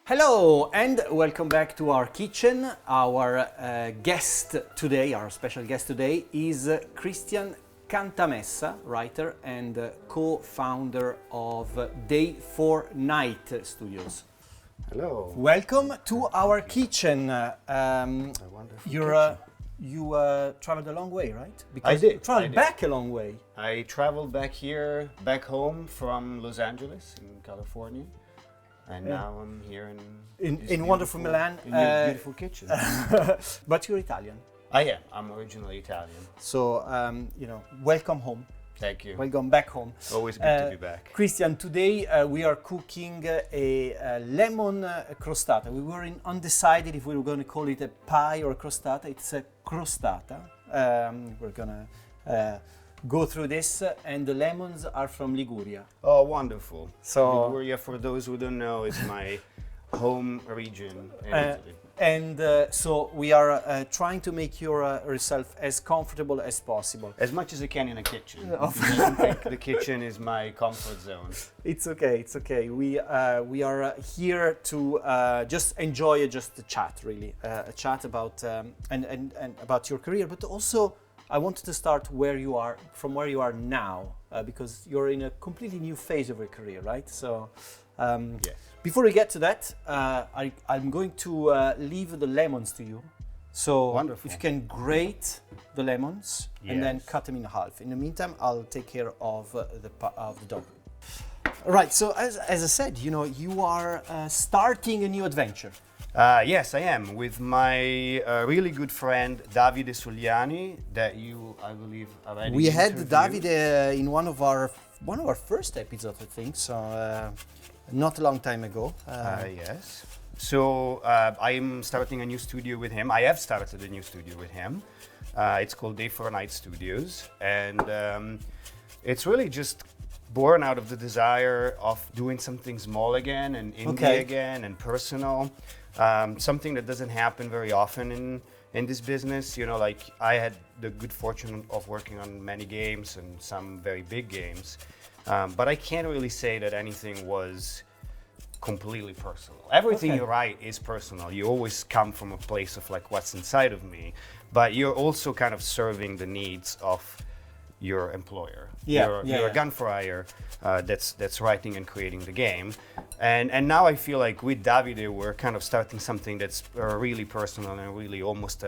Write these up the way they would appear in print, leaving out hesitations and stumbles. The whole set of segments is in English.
Hello and welcome back to our kitchen. Our our special guest today is Christian Cantamessa, writer and co-founder of Day for Night Studios. Hello. Welcome to our kitchen. You traveled a long way, right? I did. You traveled back a long way. I traveled back home from Los Angeles in California. And now I'm here in wonderful Milan. In your beautiful kitchen. But you're Italian. I am. I'm originally Italian. So, welcome home. Thank you. Welcome back home. Always good to be back. Christian, today we are cooking a lemon crostata. We were undecided if we were going to call it a pie or a crostata. It's a crostata. We're going to go through this, and the lemons are from Liguria. Oh, wonderful. So, Liguria, for those who don't know, is my home region in Italy. And so we are trying to make yourself as comfortable as possible. As much as I can in a kitchen. I don't think the kitchen is my comfort zone. It's okay, it's okay. We are here to just enjoy just a chat, really. A chat about and about your career, but also I wanted to start where you are now, because you're in a completely new phase of your career, right? So, Yes. Before we get to that, I'm going to leave the lemons to you. So, Wonderful. if you can grate the lemons and then Yes. cut them in half. In the meantime, I'll take care of the dough. Right. So, as I said, you are starting a new adventure. Yes, I am, with my really good friend Davide Soliani, that you, I believe, already We had interviewed. Davide in one of our first episodes, I think. So not a long time ago. Yes. So I'm starting a new studio with him. I have started a new studio with him. It's called Day for Night Studios, and it's really just born out of the desire of doing something small again and indie again and personal. Something that doesn't happen very often in this business. Like I had the good fortune of working on many games and some very big games, but I can't really say that anything was completely personal. Everything you write is personal. You always come from a place of like what's inside of me, but you're also kind of serving the needs of your employer. You're a gun fryer that's writing and creating the game, and now I feel like with Davide we're kind of starting something that's really personal and really almost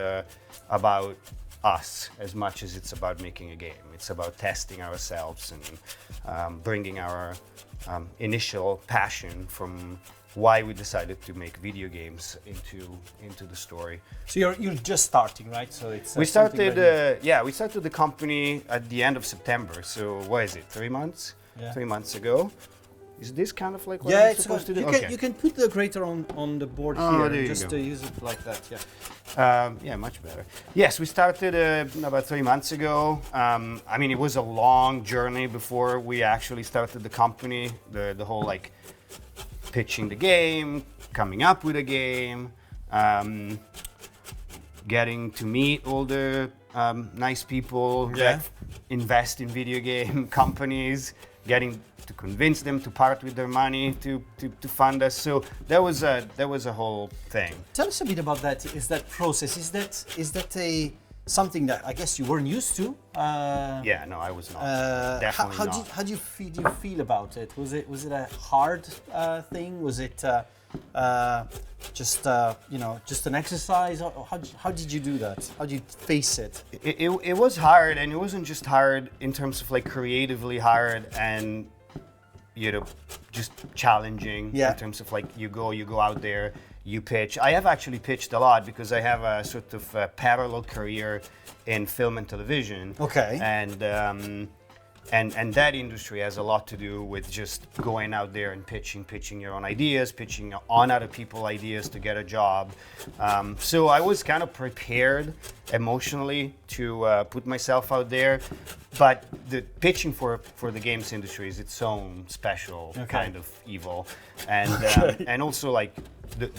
about us as much as it's about making a game. It's about testing ourselves and bringing our initial passion from why we decided to make video games into the story. So you're just starting, right? So it's We started the company at the end of September. So what is it? 3 months? Yeah. 3 months ago. Is this kind of like what I'm it's supposed to do? You can put the grater on the board Oh, here, there you just go. to use it like that. Yeah. Much better. Yes, we started about 3 months ago. I mean, it was a long journey before we actually started the company. The whole like pitching the game, coming up with a game, getting to meet all the nice people that invest in video game companies, getting to convince them to part with their money to fund us. So that was a whole thing. Tell us a bit about that. Is that process? Is that something that I guess you weren't used to? No, I was not. Definitely not. How do you feel about it? Was it a hard thing? Was it just an exercise? Or how did you do that? How did you face it? It was hard, and it wasn't just hard in terms of like creatively hard and just challenging in terms of like you go out there, you pitch. I have actually pitched a lot because I have a sort of parallel career in film and television. Okay. And that industry has a lot to do with just going out there and pitching your own ideas, pitching on other people's ideas to get a job. So I was kind of prepared emotionally to put myself out there, but the pitching for the games industry is its own special kind of evil, and also like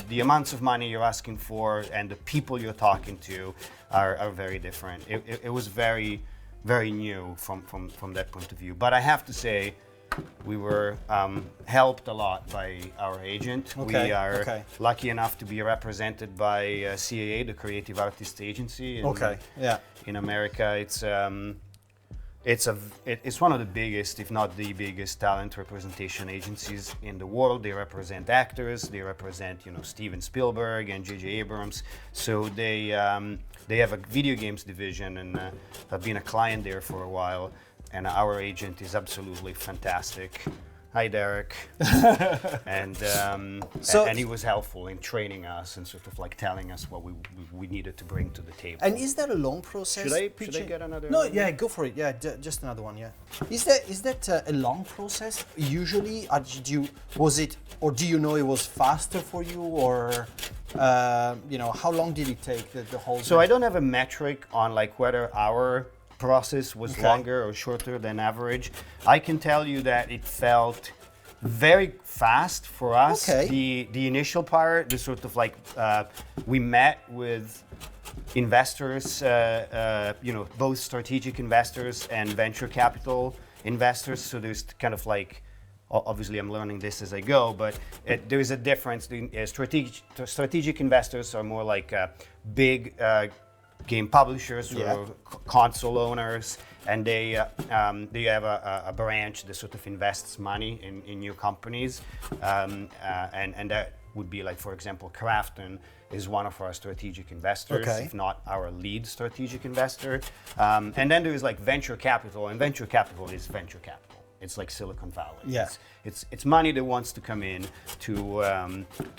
the amounts of money you're asking for and the people you're talking to are very different. It was very new from that point of view. But I have to say, we were helped a lot by our agent. Okay, We are okay. lucky enough to be represented by CAA, the Creative Artist Agency. In America, it's one of the biggest, if not the biggest, talent representation agencies in the world. They represent actors. They represent, Steven Spielberg and J.J. Abrams. So they have a video games division, and I've been a client there for a while. And our agent is absolutely fantastic. Hi, Derek. and he was helpful in training us and sort of like telling us what we needed to bring to the table. And is that a long process? Should I get another? No, yeah, go for it. Yeah, just another one. Yeah. Is that a long process? Usually, do you know it was faster for you, or how long did it take the whole? So I don't have a metric on like whether our process was longer or shorter than average. I can tell you that it felt very fast for us. Okay. The initial part, the sort of like we met with investors, both strategic investors and venture capital investors. So there's kind of like, obviously I'm learning this as I go, but there is a difference. Strategic investors are more like big game publishers or console owners, and they have a branch that sort of invests money in new companies, and that would be like, for example, Krafton is one of our strategic investors, if not our lead strategic investor. And then there is like venture capital, and venture capital is venture capital. It's like Silicon Valley. Yeah. It's money that wants to come in to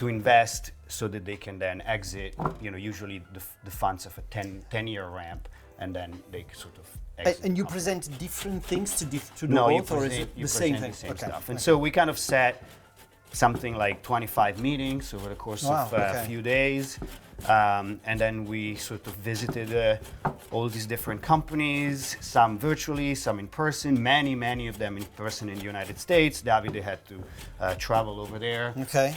invest so that they can then exit. Usually the funds have a 10-year ramp, and then they sort of exit. And you present different things to the no, both, or is it the same thing? The same stuff. And so we kind of set something like 25 meetings over the course of a few days. And then we sort of visited all these different companies, some virtually, some in person, many of them in person in the United States. Davide had to travel over there. Okay.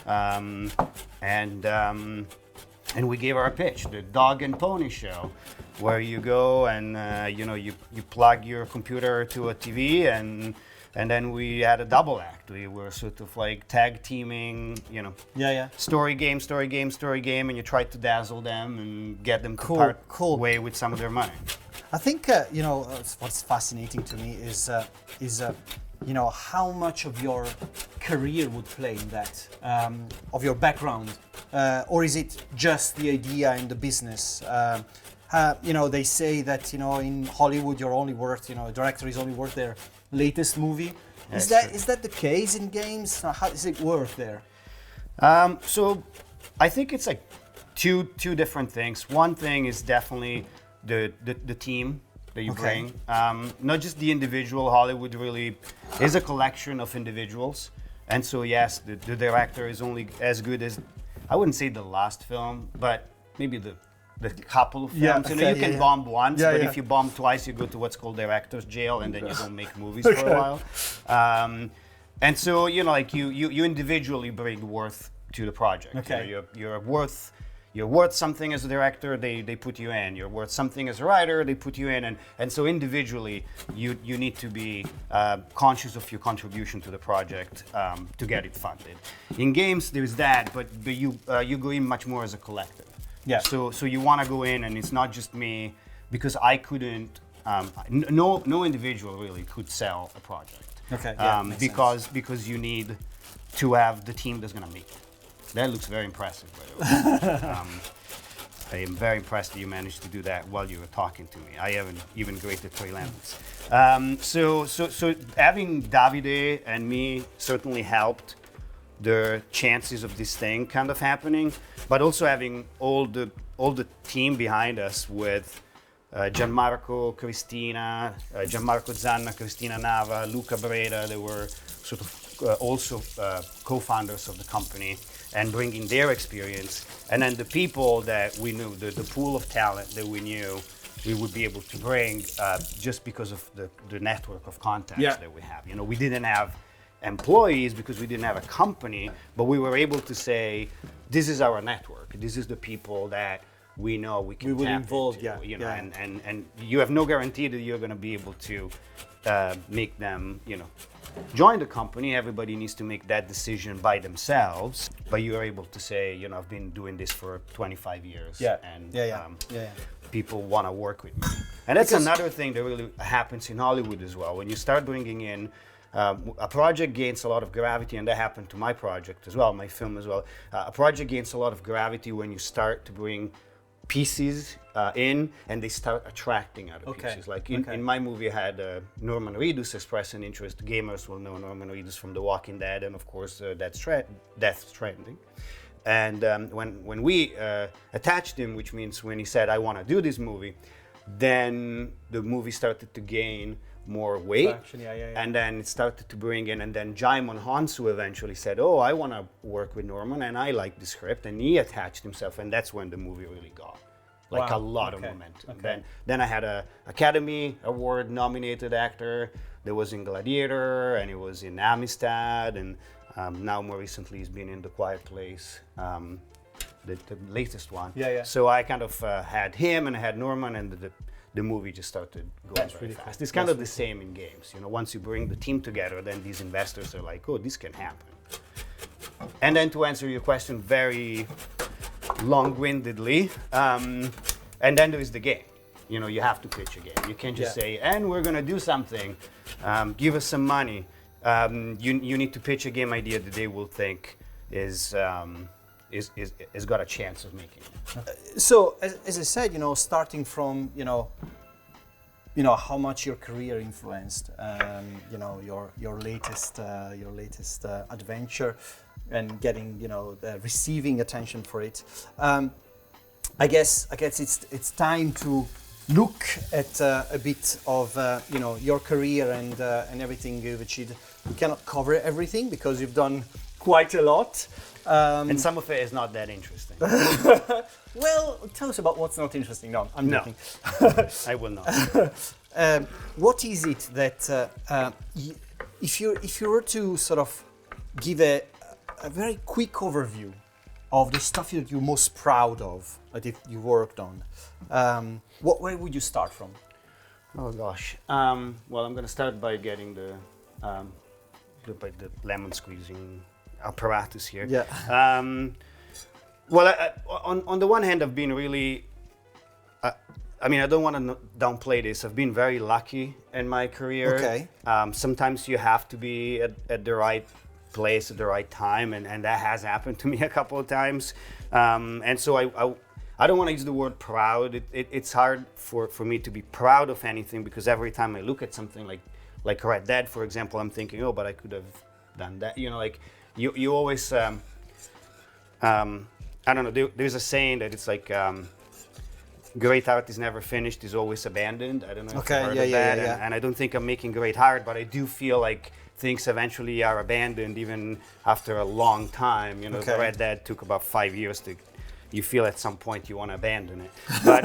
And we gave our pitch, the Dog and Pony Show, where you go and you plug your computer to a TV, and then we had a double act. We were sort of like tag teaming, story game, and you tried to dazzle them and get them to part way with some of their money. I think what's fascinating to me is how much of your career would play in that, of your background, or is it just the idea and the business? They say that in Hollywood you're only worth, a director is only worth their latest movie. Is that the case in games? How does it work there? So I think it's like two different things. One thing is definitely the team that you bring. Not just the individual. Hollywood really is a collection of individuals. And so yes, the director is only as good as, I wouldn't say the last film, but maybe the couple of films. You can bomb once, but if you bomb twice, you go to what's called director's jail, and then you don't make movies for a while. And so you individually bring worth to the project. You're worth something as a director, they put you in. You're worth something as a writer, they put you in. And so individually, you need to be conscious of your contribution to the project to get it funded. In games, there's that, but you go in much more as a collective. Yeah. So you want to go in, and it's not just me, because I couldn't. No individual really could sell a project. Okay. Because you need to have the team that's going to make it. That looks very impressive, by the way. I am very impressed that you managed to do that while you were talking to me. I haven't even graded 3 lemons. So having Davide and me certainly helped the chances of this thing kind of happening, but also having all the team behind us with Gianmarco Zanna, Cristina Nava, Luca Breda. They were sort of also co-founders of the company, and bringing their experience, and then the people that we knew, the pool of talent that we knew we would be able to bring just because of the network of contacts that we have. We didn't have employees because we didn't have a company, but we were able to say, this is our network. This is the people that we know we can We will tap involve, into, yeah, you know, yeah. and you have no guarantee that you're going to be able to make them, you know, join the company. Everybody needs to make that decision by themselves, but you are able to say, you know, I've been doing this for 25 years, and people want to work with me. And that's another thing that really happens in Hollywood as well. When you start bringing in a project gains a lot of gravity, and that happened to my project as well, my film as well. A project gains a lot of gravity when you start to bring pieces in, and they start attracting other pieces. Like in my movie, I had Norman Reedus express an interest. Gamers will know Norman Reedus from The Walking Dead, and of course, Death Stranding. And when we attached him, which means when he said, I want to do this movie, then the movie started to gain more weight, and then it started to bring in, and then Jaimon Hansu eventually said, oh, I want to work with Norman, and I like the script, and he attached himself, and that's when the movie really got like a lot of momentum. Then I had a Academy Award nominated actor that was in Gladiator, and he was in Amistad, and now more recently he's been in The Quiet Place, the latest one. So I kind of had him, and I had Norman, and the movie just started going very fast. It's kind of the same in games. You know, once you bring the team together, then these investors are like, oh, this can happen. And then to answer your question very long-windedly, and then there is the game. You know, you have to pitch a game. You can't just say, and we're going to do something, give us some money. You need to pitch a game idea that they will think is got a chance of making it. So, as I said, you know, starting from, you know, how much your career influenced, you know, your latest adventure, and getting, you know, receiving attention for it. I guess it's time to look at a bit of, you know, your career and everything you've achieved. We cannot cover everything because you've done quite a lot. And some of it is not that interesting. Well, tell us about what's not interesting. No, I'm joking. I will not. What is it that, if you were to sort of give a very quick overview of the stuff that you're most proud of that you worked on, where would you start from? Oh gosh. Well, I'm going to start by getting the lemon squeezing apparatus here. Well, on the one hand, I've been really, I mean, I don't want to downplay this. I've been very lucky in my career. Sometimes you have to be at the right place at the right time, and that has happened to me a couple of times. And so I don't want to use the word proud. It's hard for me to be proud of anything, because every time I look at something like Red Dead, for example, I'm thinking, oh, but I could have done that. You know, like you always, I don't know, there's a saying that it's like, great art is never finished, is always abandoned. I don't know if you've heard of that. And I don't think I'm making great art, but I do feel like things eventually are abandoned even after a long time. You know, Red Dead took about 5 years to, you feel at some point you want to abandon it. But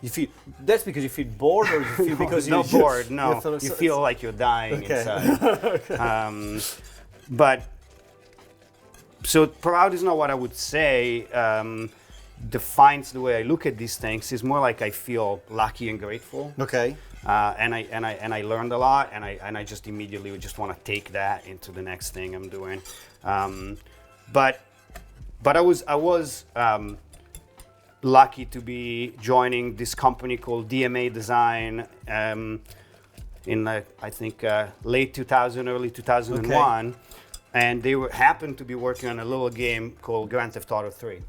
you feel, that's because you feel bored, or you feel because you're bored? No, you feel like you're dying inside. But so proud is not what I would say defines the way I look at these things. It's more like I feel lucky and grateful. And I learned a lot, and I just immediately would just want to take that into the next thing I'm doing. But I was lucky to be joining this company called DMA Design in I think late 2000, early 2001, and they happened to be working on a little game called Grand Theft Auto 3.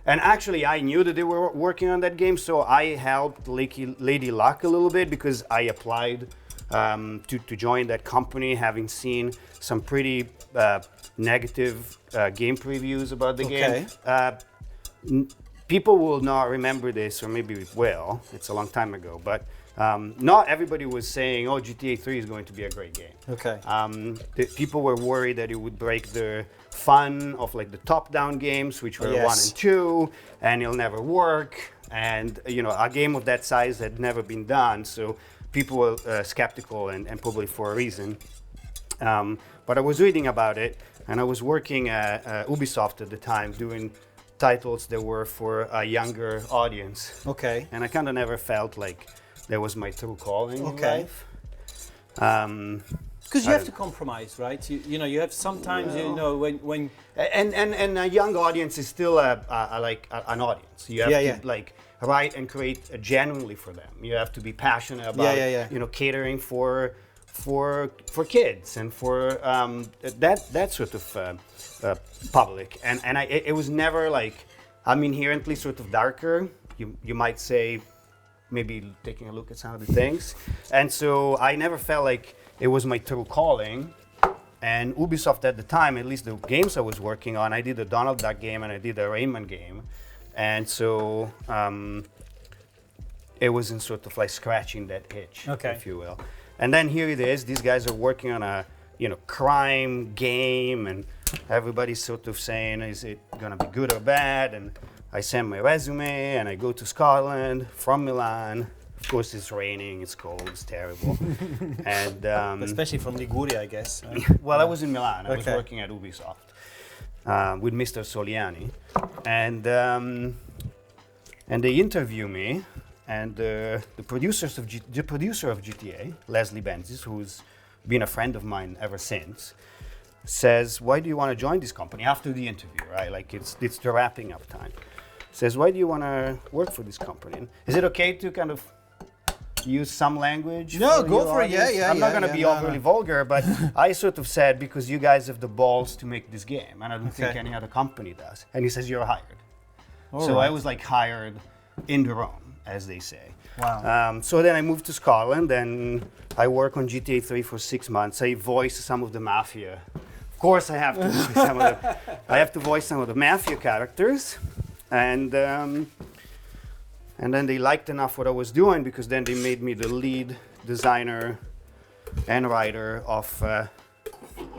And actually, I knew that they were working on that game, so I helped Lady Luck a little bit, because I applied to join that company, having seen some pretty negative game previews about the game. People will not remember this, or maybe it will. It's a long time ago, but not everybody was saying, "Oh, GTA 3 is going to be a great game." People were worried that it would break the fun of like the top-down games, which were 1 and 2, and it'll never work. And you know, a game of that size had never been done, so people were skeptical, and probably for a reason. But I was reading about it, and I was working at Ubisoft at the time, doing titles that were for a younger audience. Okay. And I kind of never felt like that was my true calling in life. Because you have to compromise, right? You know, you have sometimes, you know, when and a young audience is still an audience. You have to like write and create genuinely for them. You have to be passionate about you know, catering for kids and for that sort of public. And it was never like, I'm inherently sort of darker. You might say, maybe taking a look at some of the things. And so I never felt like it was my true calling. And Ubisoft at the time, at least the games I was working on, I did a Donald Duck game and I did a Rayman game. And so it wasn't sort of like scratching that itch, if you will. And then here it is, these guys are working on a, you know, crime game, and everybody's sort of saying, is it gonna be good or bad? And I send my resume and I go to Scotland from Milan. Of course, it's raining, it's cold, it's terrible. And especially from Liguria, I guess. Well, I was in Milan. I was working at Ubisoft with Mr. Soliani, and they interview me, and the producer of GTA, Leslie Benzis, who's been a friend of mine ever since, says, "Why do you want to join this company?" After the interview, right? Like it's the wrapping up time. Says, "Why do you want to work for this company? And is it okay to kind of use some language?" No, go for it. Yeah. I'm not going to be overly vulgar, but I sort of said, because you guys have the balls to make this game, and I don't think any other company does. And he says, "You're hired." I was like hired in the room, as they say. Wow. So then I moved to Scotland, and I work on GTA 3 for 6 months. I voice some of the mafia. Of course, I have to. I have to voice some of the mafia characters. And then they liked enough what I was doing, because then they made me the lead designer and writer of a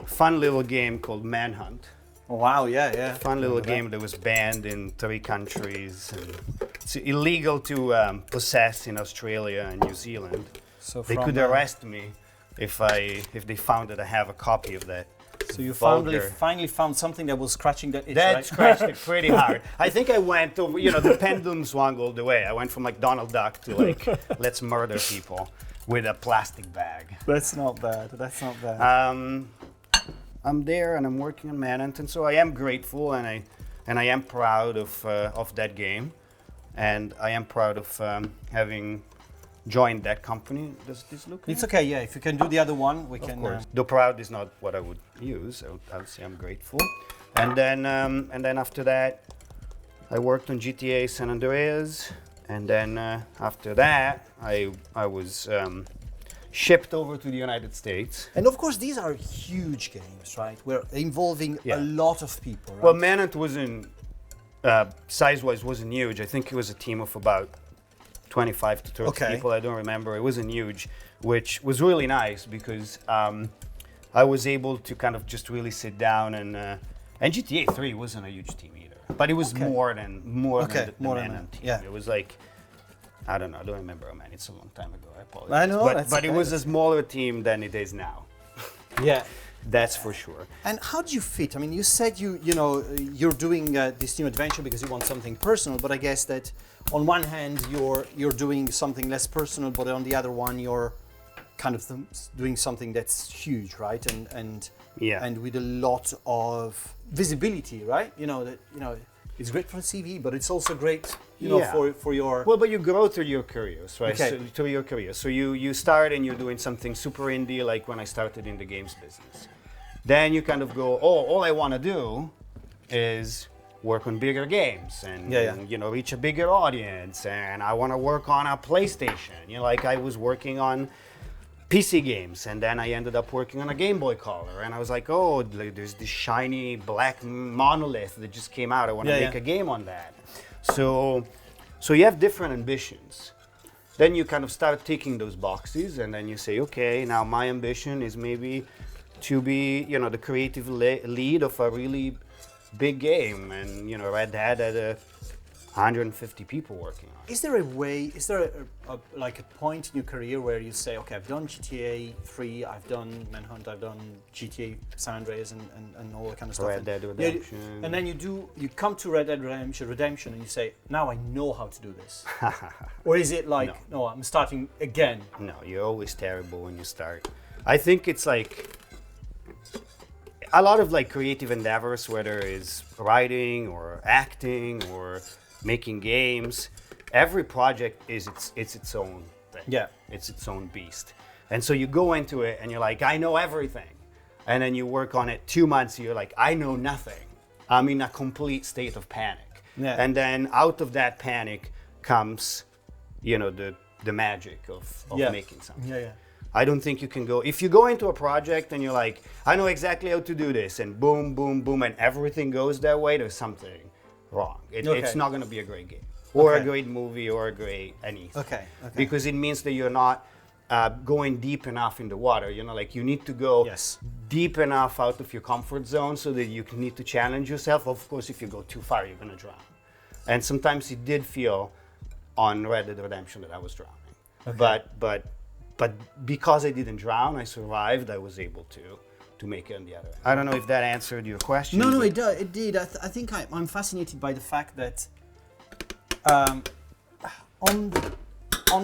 fun little game called Manhunt. Wow, yeah. Fun little game that was banned in 3 countries. And it's illegal to possess in Australia and New Zealand. So they could arrest me if they found that I have a copy of that. So you finally found something that was scratching that itch, That scratched it pretty hard. I think I went over, you know, the pendulum swung all the way. I went from like Donald Duck to like, let's murder people with a plastic bag. That's not bad. I'm there and I'm working on Manhunt, and so I am grateful and I am proud of that game, and I am proud of having joined that company. Does this look? It's okay. Yeah, if you can do the other one, we can. Of course. Though proud is not what I would use. I would say I'm grateful. And then after that, I worked on GTA San Andreas, and then after that, I was shipped over to the United States. And of course, these are huge games, right? We're involving a lot of people. Right? Well, Manhunt wasn't size-wise wasn't huge. I think it was a team of about 25 to 30 people. I don't remember. It wasn't huge, which was really nice, because I was able to kind of just really sit down and GTA 3 wasn't a huge team either, but it was more than the Manhunt team. Yeah. It was like, I don't know. I don't remember how many. It's a long time ago. I apologize. I know, but it was a smaller team than it is now. Yeah. That's for sure. And how do you fit? I mean, you said you're doing this new adventure because you want something personal, but I guess that on one hand you're doing something less personal, but on the other one you're kind of doing something that's huge, right? And with a lot of visibility, right? It's great for a CV, but it's also great, for your. Well, but you grow through your careers, right? Okay. Through your career. So you start and you're doing something super indie, like when I started in the games business. Then you kind of go, all I want to do is work on bigger games and reach a bigger audience, and I want to work on a PlayStation. Like I was working on PC games, and then I ended up working on a Game Boy Color, and I was like, there's this shiny black monolith that just came out. I want to make a game on that. So you have different ambitions. Then you kind of start ticking those boxes, and then you say, okay, now my ambition is maybe to be, the creative lead of a really big game. And, Red Hat had 150 people working on it. Is there a way, is there like a point in your career where you say, okay, I've done GTA 3, I've done Manhunt, I've done GTA San Andreas and all that kind of stuff. Red Dead Redemption. And then you come to Red Dead Redemption and you say, now I know how to do this. Or is it like, no, I'm starting again? No, you're always terrible when you start. I think it's like a lot of like creative endeavors, whether it's writing or acting or making games, every project is its own thing. Yeah. It's its own beast. And so you go into it and you're like, I know everything. And then you work on it 2 months, you're like, I know nothing. I'm in a complete state of panic. Yeah. And then out of that panic comes, you know, the magic of making something. Yeah, yeah. I don't think you can go, if you go into a project and you're like, I know exactly how to do this, and boom, boom, boom, and everything goes that way, there's something wrong. It's not going to be a great game, or a great movie, or a great anything. Okay. Because it means that you're not going deep enough in the water. You know, like you need to go deep enough out of your comfort zone so that you need to challenge yourself. Of course, if you go too far, you're going to drown. And sometimes it did feel on Red Dead Redemption that I was drowning. Okay. But because I didn't drown, I survived. I was able to make it on the other end. I don't know if that answered your question. No, it did. I think I'm fascinated by the fact that on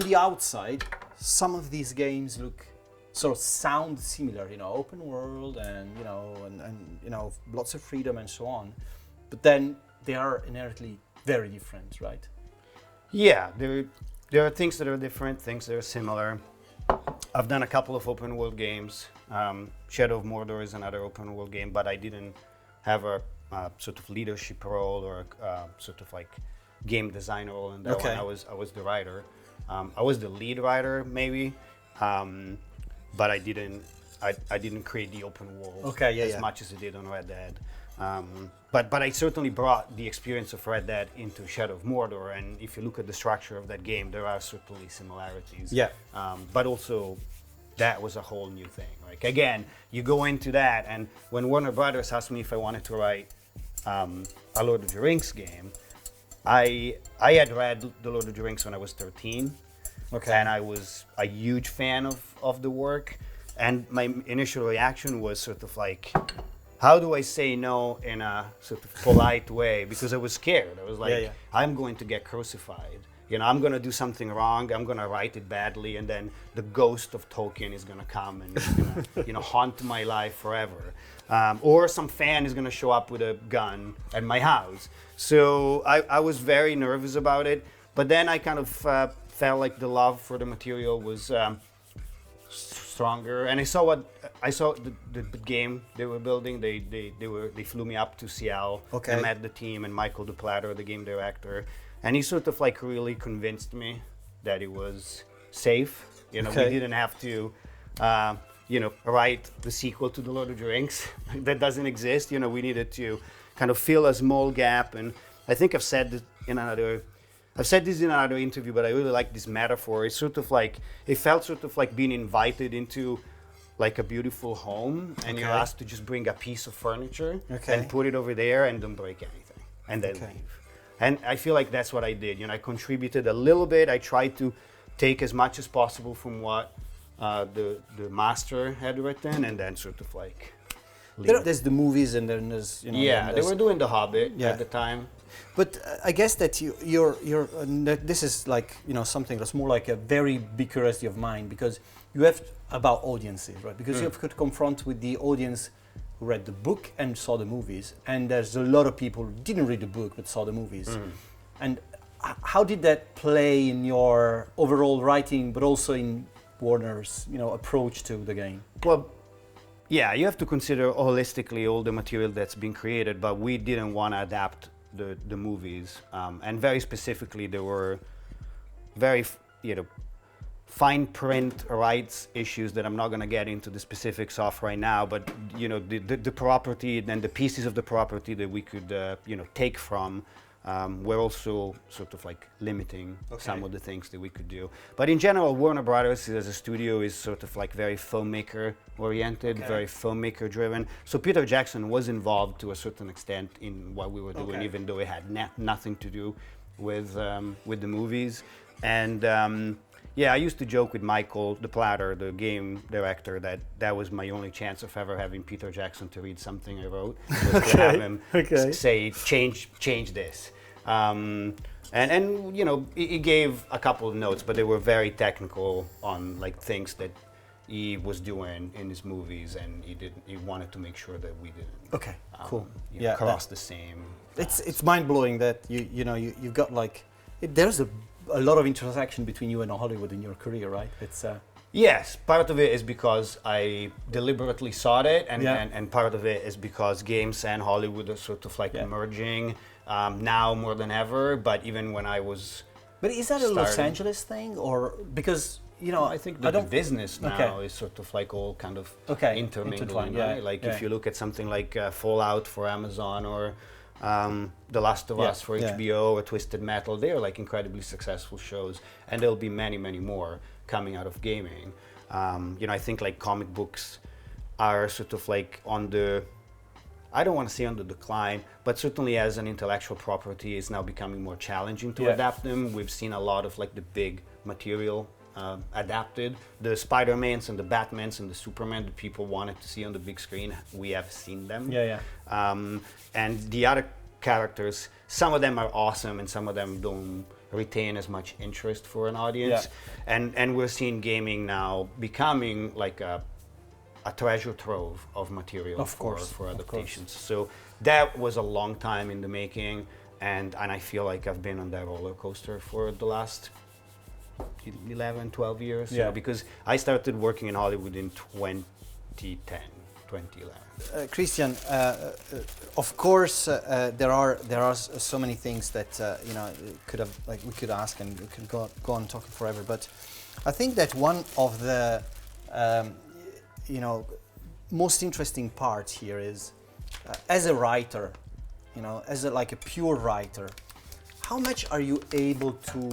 the outside, some of these games sound similar, you know, open world and you know lots of freedom and so on, but then they are inherently very different, right? Yeah, there are things that are different, things that are similar. I've done a couple of open world games. Shadow of Mordor is another open world game, but I didn't have a sort of leadership role or sort of like game design role in that one. I was the writer. I was the lead writer maybe, but I didn't create the open world as much as I did on Red Dead. But I certainly brought the experience of Red Dead into Shadow of Mordor, and if you look at the structure of that game, there are certainly similarities. Yeah. But also, that was a whole new thing. Like again, you go into that, and when Warner Brothers asked me if I wanted to write a Lord of the Rings game, I had read The Lord of the Rings when I was 13, and I was a huge fan of the work, and my initial reaction was sort of like, how do I say no in a sort of polite way? Because I was scared. I was like, I'm going to get crucified. You know, I'm going to do something wrong. I'm going to write it badly, and then the ghost of Tolkien is going to come and gonna, haunt my life forever. Or some fan is going to show up with a gun at my house. So I was very nervous about it. But then I kind of felt like the love for the material was stronger, and I saw the game they were building. They flew me up to Seattle. I met the team and Michael DePlatter, the game director, and he sort of like really convinced me that it was safe. We didn't have to write the sequel to The Lord of the Rings that doesn't exist. We needed to kind of fill a small gap, and I think I've said this in another interview, but I really like this metaphor. It's sort of like, it felt sort of like being invited into like a beautiful home, and you're asked to just bring a piece of furniture and put it over there and don't break anything, and then leave. And I feel like that's what I did. I contributed a little bit. I tried to take as much as possible from what the master had written, and then sort of like there's the movies, and then there's they were doing The Hobbit at the time. But I guess that you're this is like something that's more like a very big curiosity of mine, because you have about audiences, right? Because you have to confront with the audience who read the book and saw the movies, and there's a lot of people who didn't read the book but saw the movies. And how did that play in your overall writing, but also in Warner's approach to the game? Well, yeah, you have to consider holistically all the material that's been created, but we didn't want to adapt the movies, and very specifically there were very fine print rights issues that I'm not going to get into the specifics of right now, but the property and the pieces of the property that we could take from were also sort of like limiting some of the things that we could do. But in general, Warner Brothers as a studio is sort of like very filmmaker oriented, very filmmaker driven. So Peter Jackson was involved to a certain extent in what we were doing, even though it had nothing to do with the movies. And yeah, I used to joke with Michael the Platter, the game director, that was my only chance of ever having Peter Jackson to read something I wrote, was to have him say, change this. And you know, he gave a couple of notes, but they were very technical on like things that he was doing in his movies, and he wanted to make sure that we didn't cool. cross the same. It's mind blowing that you've got like there's a lot of intersection between you and Hollywood in your career, right? It's yes, part of it is because I deliberately sought it, and part of it is because games and Hollywood are sort of like merging now more than ever. But even when I was, but is that a Los Angeles thing, or because I think the business now is sort of like all kind of intermingled, right? Like if you look at something like Fallout for Amazon, or The Last of Us for HBO, or Twisted Metal, they are like incredibly successful shows, and there'll be many, many more coming out of gaming. I think like comic books are sort of like on the, I don't want to say on the decline, but certainly as an intellectual property is now becoming more challenging to adapt them. We've seen a lot of like the big material adapted. The Spider-Mans and the Batmans and the Superman that people wanted to see on the big screen, we have seen them. And the other characters, some of them are awesome and some of them don't retain as much interest for an audience. And we're seeing gaming now becoming like a treasure trove of material for adaptations. So that was a long time in the making, and I feel like I've been on that roller coaster for the last 11, 12 years, because I started working in Hollywood in 2010, 2011. Christian, of course, there are so many things that we could ask, and we could go on talking forever. But I think that one of the most interesting parts here is, as a writer, as a pure writer, how much are you able to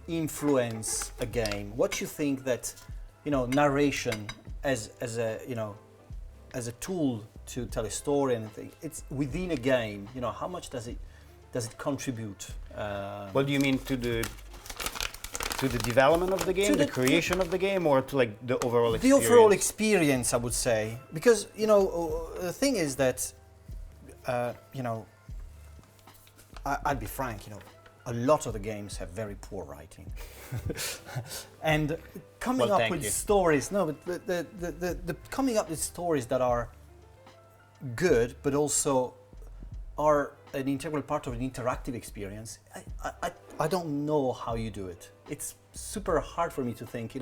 influence a game? What you think that narration as a tool to tell a story and it's within a game, how much does it contribute? What do you mean, to the development of the game, the creation of the game, or to like the overall experience? The overall experience, I would say, because the thing is that I'll be frank, a lot of the games have very poor writing, and coming up with stories. No, but the coming up with stories that are good, but also are an integral part of an interactive experience. I don't know how you do it. It's super hard for me to think.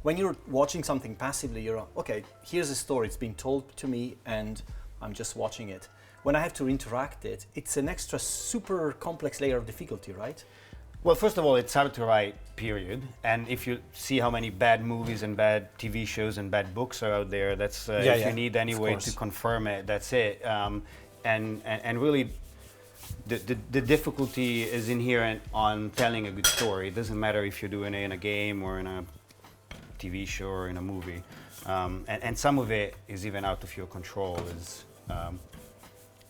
When you're watching something passively, you're okay. Here's a story. It's been told to me, and I'm just watching it. When I have to interact it's an extra super complex layer of difficulty, right? Well, first of all, it's hard to write, period. And if you see how many bad movies and bad TV shows and bad books are out there, that's if you need any way to confirm it, that's it. And really, the difficulty is inherent on telling a good story. It doesn't matter if you're doing it in a game or in a TV show or in a movie. And some of it is even out of your control.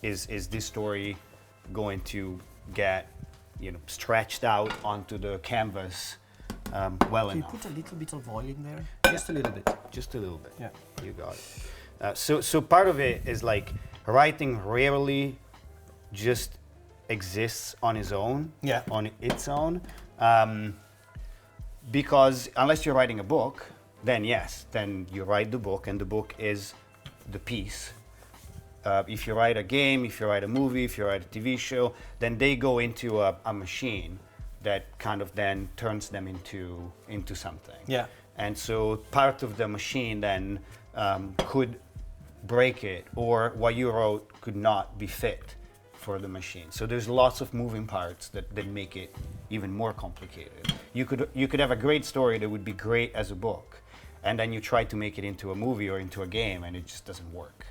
Is this story going to get stretched out onto the canvas well enough? Can you put a little bit of volume there? Just a little bit. Just a little bit. Yeah. You got it. So part of it is like writing rarely just exists on its own. Yeah. On its own. Because unless you're writing a book, then you write the book, and the book is the piece. If you write a game, if you write a movie, if you write a TV show, then they go into a machine that kind of then turns them into something. Yeah. And so part of the machine then could break it, or what you wrote could not be fit for the machine. So there's lots of moving parts that make it even more complicated. You could have a great story that would be great as a book, and then you try to make it into a movie or into a game, and it just doesn't work.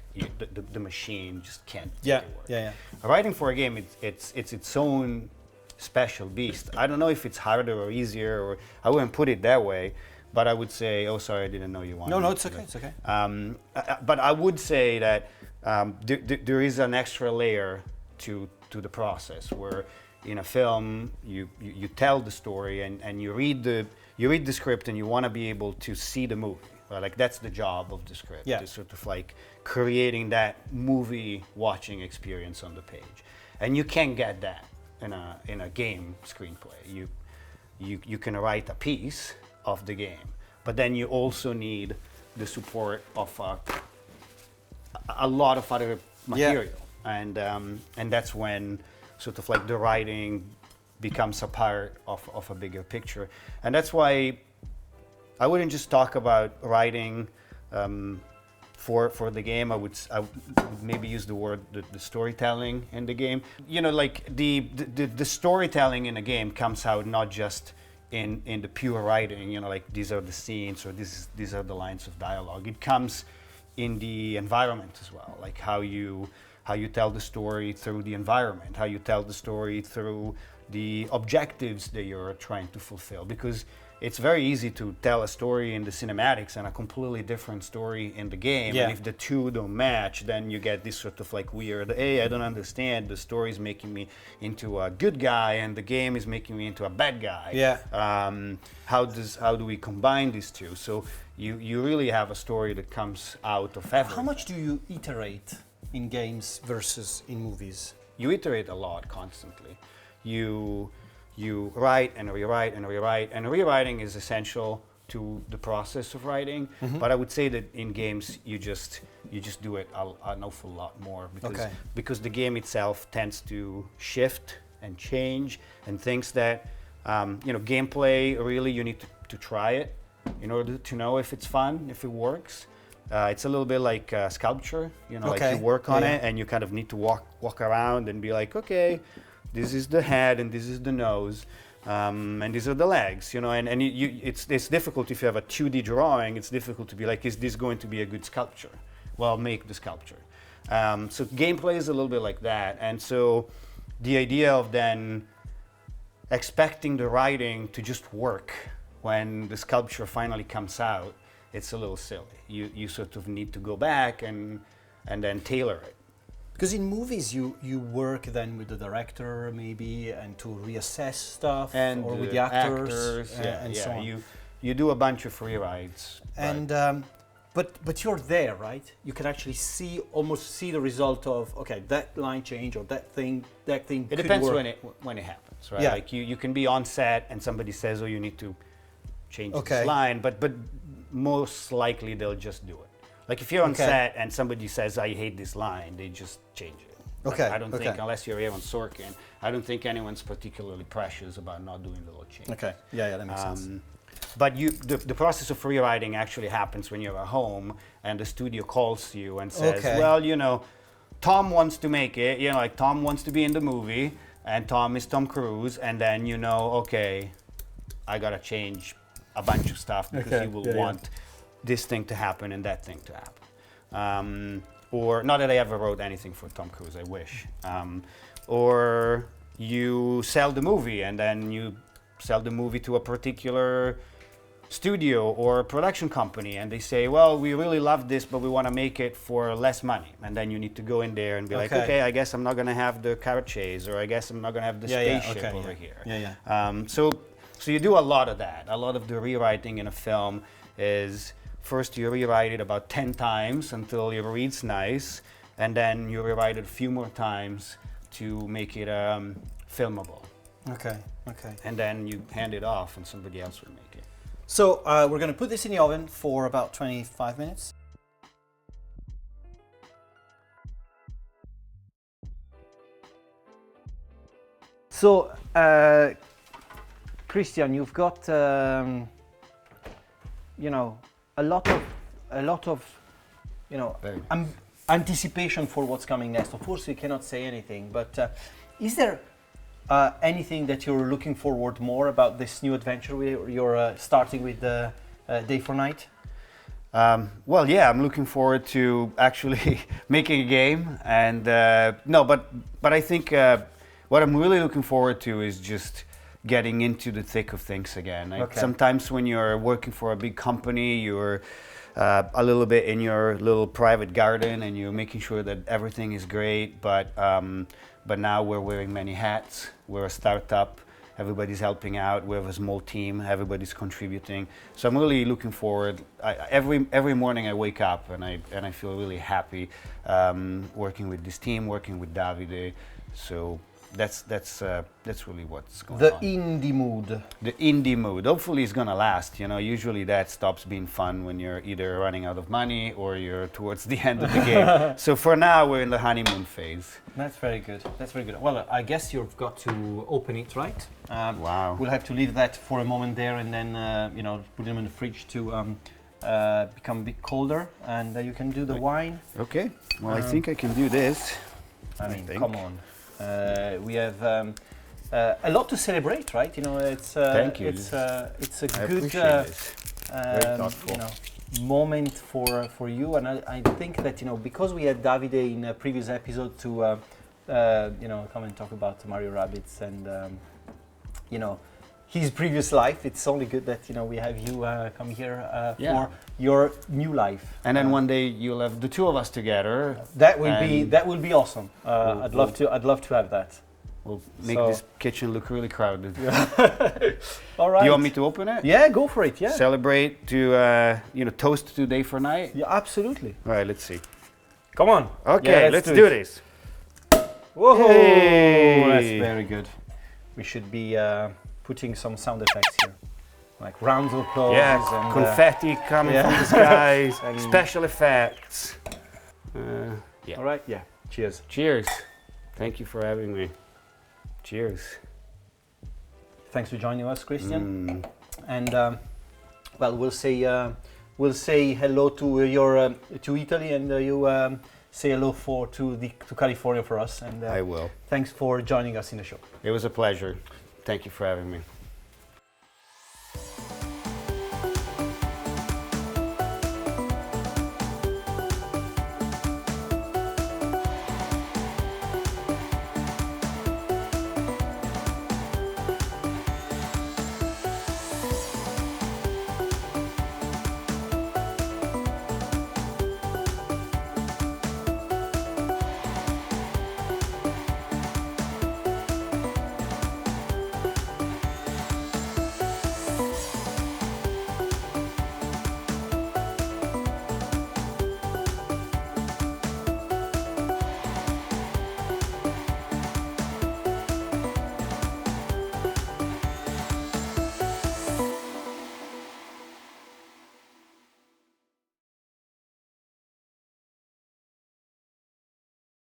The machine just can't make it work. Writing for a game, it's its own special beast. I don't know if it's harder or easier, or I wouldn't put it that way, but I would say, oh, sorry, I didn't know you wanted. No, it's okay. It's okay. But I would say that there is an extra layer to the process where in a film, you tell the story and you read the script and you want to be able to see the movie. Right? Like that's the job of the script, is sort of like creating that movie watching experience on the page. And you can't get that in a game screenplay. You can write a piece of the game, but then you also need the support of a lot of other material, and that's when sort of like the writing becomes a part of a bigger picture, and that's why I wouldn't just talk about writing for the game. I would maybe use the word the storytelling in the game. You know, like the storytelling in a game comes out not just in the pure writing, you know, like these are the scenes or these are the lines of dialogue. It comes in the environment as well, like how you tell the story through the environment, how you tell the story through the objectives that you're trying to fulfill, because it's very easy to tell a story in the cinematics and a completely different story in the game. And if the two don't match, then you get this sort of like weird, hey, I don't understand, the story is making me into a good guy and the game is making me into a bad guy. How do we combine these two? So you really have a story that comes out of everything. How much do you iterate in games versus in movies? You iterate a lot constantly. You write and rewrite and rewrite, and rewriting is essential to the process of writing. But I would say that in games you just do it an awful lot more because the game itself tends to shift and change, and things that gameplay, really you need to try it in order to know if it's fun, if it works. It's a little bit like sculpture, like you work on it and you kind of need to walk around and be like, okay, this is the head and this is the nose, and these are the legs, and it's difficult if you have a 2D drawing. It's difficult to be like, is this going to be a good sculpture? Well, make the sculpture. So gameplay is a little bit like that, and so the idea of then expecting the writing to just work when the sculpture finally comes out, it's a little silly. You sort of need to go back and then tailor it. Because in movies you work then with the director maybe and to reassess stuff, and or with the actors and so on. You do a bunch of rewrites. And but you're there, right? You can actually almost see the result of, okay, that line change or that thing It depends when it happens, right? Yeah. Like you can be on set and somebody says, oh, you need to change this line, but most likely they'll just do it. Like if you're on set and somebody says, I hate this line, they just change it. Like, I don't think, unless you're Aaron Sorkin, I don't think anyone's particularly precious about not doing the little change. Okay, yeah, that makes sense. But the process of rewriting actually happens when you're at home and the studio calls you and says, well, Tom wants to make it, like Tom wants to be in the movie and Tom is Tom Cruise, and then okay, I gotta change a bunch of stuff because he will want this thing to happen and that thing to happen. Or not that I ever wrote anything for Tom Cruise, I wish. Or you sell the movie and then you sell the movie to a particular studio or production company and they say, well, we really love this, but we want to make it for less money. And then you need to go in there and be like, okay, I guess I'm not going to have the carrot chase, or I guess I'm not going to have the spaceship over here. So you do a lot of that. A lot of the rewriting in a film is, first you rewrite it about 10 times until it reads nice, and then you rewrite it a few more times to make it filmable. Okay. And then you hand it off and somebody else will make it. So we're going to put this in the oven for about 25 minutes. So, Christian, you've got, a lot of, anticipation for what's coming next. Of course, we cannot say anything, but is there anything that you're looking forward more about this new adventure you're starting with Day for Night? Well, yeah, I'm looking forward to actually making a game, and but I think what I'm really looking forward to is just getting into the thick of things again. Sometimes when you're working for a big company, you're a little bit in your little private garden, and you're making sure that everything is great. But now we're wearing many hats. We're a startup. Everybody's helping out. We have a small team. Everybody's contributing. So I'm really looking forward. Every morning I wake up and I feel really happy working with this team, working with Davide. So that's really what's going on. The indie mood. The indie mood. Hopefully it's gonna last. Usually that stops being fun when you're either running out of money or you're towards the end of the game. So for now we're in the honeymoon phase. That's very good. That's very good. Well, I guess you've got to open it, right? Wow. We'll have to leave that for a moment there, and then put them in the fridge to become a bit colder, and you can do the wine. Okay. Well, I think I can do this. I mean, come on. We have a lot to celebrate, right? It's Thank you. It's a I good appreciate this. Very thoughtful. moment for you, and I think that because we had Davide in a previous episode to come and talk about Mario Rabbids and his previous life. It's only good that we have you come here for your new life. And then one day you'll have the two of us together. That will be awesome. I'd love to have that. We'll make this kitchen look really crowded. All right. You want me to open it? Yeah, go for it. Yeah. Celebrate to toast to day for night. Yeah, absolutely. All right, let's see. Come on. Okay, Yeah, let's do this. Whoa, Hey. that's very good. We should be putting some sound effects here, like rounds of applause. Yeah, and confetti coming from the skies, special effects. Yeah. All right. Yeah. Cheers. Cheers. Thank you for having me. Cheers. Thanks for joining us, Christian. And we'll say hello to your to Italy, and you say hello to California for us. And I will. Thanks for joining us in the show. It was a pleasure. Thank you for having me.